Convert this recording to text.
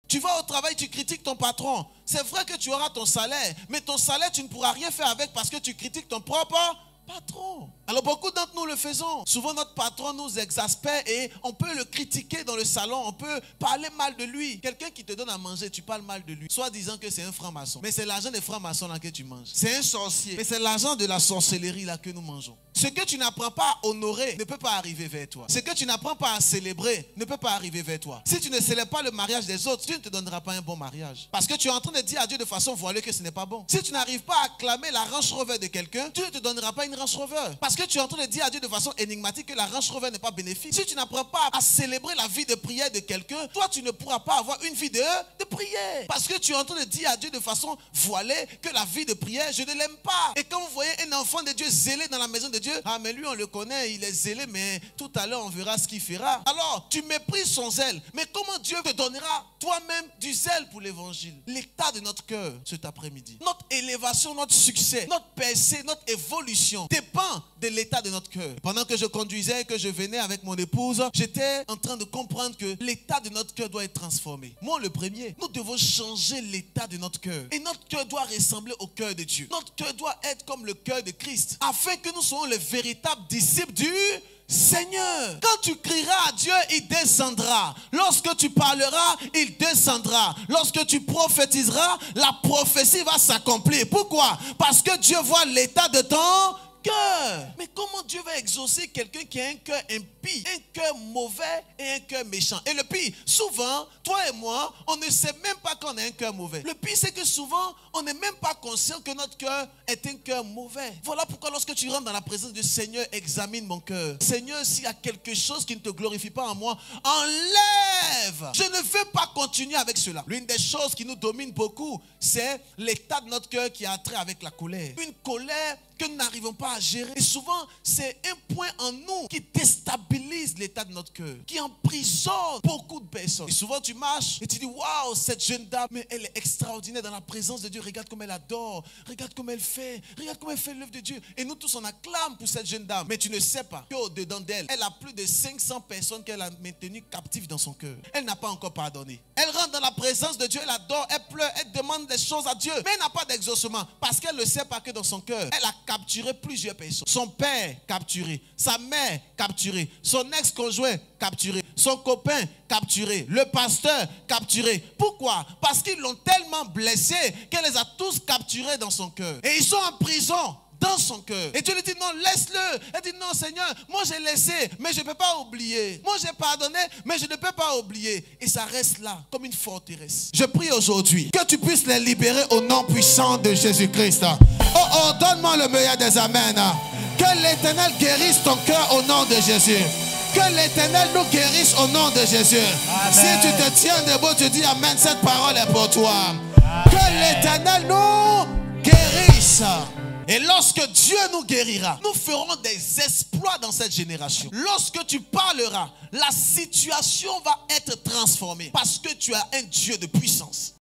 Tu vas au travail, tu critiques ton patron. C'est vrai que tu auras ton salaire, mais ton salaire, tu ne pourras rien faire avec parce que tu critiques ton propre patron. Alors beaucoup d'entre nous le faisons. Souvent notre patron nous exaspère et on peut le critiquer dans le salon, on peut parler mal de lui. Quelqu'un qui te donne à manger, tu parles mal de lui, soit disant que c'est un franc-maçon. Mais c'est l'argent des francs-maçons là que tu manges. C'est un sorcier, mais c'est l'argent de la sorcellerie là que nous mangeons. Ce que tu n'apprends pas à honorer ne peut pas arriver vers toi. Ce que tu n'apprends pas à célébrer ne peut pas arriver vers toi. Si tu ne célèbres pas le mariage des autres, tu ne te donneras pas un bon mariage. Parce que tu es en train de dire à Dieu de façon voilée que ce n'est pas bon. Si tu n'arrives pas à acclamer la Range Rover de quelqu'un, tu ne te donneras pas une Range Rover. Parce que tu es en train de dire à Dieu de façon énigmatique que la Range Rover n'est pas bénéfique. Si tu n'apprends pas à célébrer la vie de prière de quelqu'un, toi tu ne pourras pas avoir une vie de prière. Parce que tu es en train de dire à Dieu de façon voilée que la vie de prière, je ne l'aime pas. Et quand vous voyez un enfant de Dieu zélé dans la maison de Dieu, ah mais lui on le connaît, il est zélé, mais tout à l'heure on verra ce qu'il fera. Alors tu méprises son zèle. Mais comment Dieu te donnera toi-même du zèle pour l'évangile? L'état de notre cœur cet après-midi, notre élévation, notre succès, notre percée, notre évolution dépend de l'état de notre cœur. Pendant que je conduisais, que je venais avec mon épouse, j'étais en train de comprendre que l'état de notre cœur doit être transformé. Moi le premier, nous devons changer l'état de notre cœur. Et notre cœur doit ressembler au cœur de Dieu. Notre cœur doit être comme le cœur de Christ, afin que nous soyons les véritables disciples du Seigneur. Quand tu crieras à Dieu, il descendra. Lorsque tu parleras, il descendra. Lorsque tu prophétiseras, la prophétie va s'accomplir. Pourquoi? Parce que Dieu voit l'état de ton cœur. Mais comment Dieu va exaucer quelqu'un qui a un cœur impie, un cœur mauvais et un cœur méchant? Et le pire, souvent, toi et moi, on ne sait même pas qu'on a un cœur mauvais. Le pire, c'est que souvent, on n'est même pas conscient que notre cœur est un cœur mauvais. Voilà pourquoi lorsque tu rentres dans la présence du Seigneur, examine mon cœur. Seigneur, s'il y a quelque chose qui ne te glorifie pas en moi, enlève. Je ne veux pas continuer avec cela. L'une des choses qui nous domine beaucoup, c'est l'état de notre cœur qui a trait avec la colère. Une colère que nous n'arrivons pas à gérer. Et souvent, c'est un point en nous qui déstabilise l'état de notre cœur, qui emprisonne beaucoup de personnes. Et souvent, tu marches et tu dis, waouh, cette jeune dame, mais elle est extraordinaire dans la présence de Dieu. Regarde comme elle adore, regarde comme elle fait, l'œuvre de Dieu. Et nous tous, on acclame pour cette jeune dame. Mais tu ne sais pas qu'au-dedans d'elle, elle a plus de 500 personnes qu'elle a maintenues captives dans son cœur. Elle n'a pas encore pardonné. Elle rentre dans la présence de Dieu, elle adore, elle pleure, elle demande des choses à Dieu. Mais elle n'a pas d'exaucement parce qu'elle ne sait pas que dans son cœur, elle a capturé plusieurs personnes. Son père capturé, sa mère capturée, son ex-conjoint capturé, son copain capturé, le pasteur capturé. Pourquoi? Parce qu'ils l'ont tellement blessé qu'elle les a tous capturés dans son cœur. Et ils sont en prison dans son cœur. Et Dieu lui dit non, laisse-le. Elle dit non Seigneur, moi j'ai laissé, mais je ne peux pas oublier. Moi j'ai pardonné, mais je ne peux pas oublier. Et ça reste là, comme une forteresse. Je prie aujourd'hui que tu puisses les libérer au nom puissant de Jésus-Christ. Oh oh, donne-moi le meilleur des amens. Que l'Éternel guérisse ton cœur au nom de Jésus. Que l'Éternel nous guérisse au nom de Jésus. Amen. Si tu te tiens debout, tu dis amen, cette parole est pour toi. Amen. Que l'Éternel nous guérisse. Et lorsque Dieu nous guérira, nous ferons des exploits dans cette génération. Lorsque tu parleras, la situation va être transformée parce que tu as un Dieu de puissance.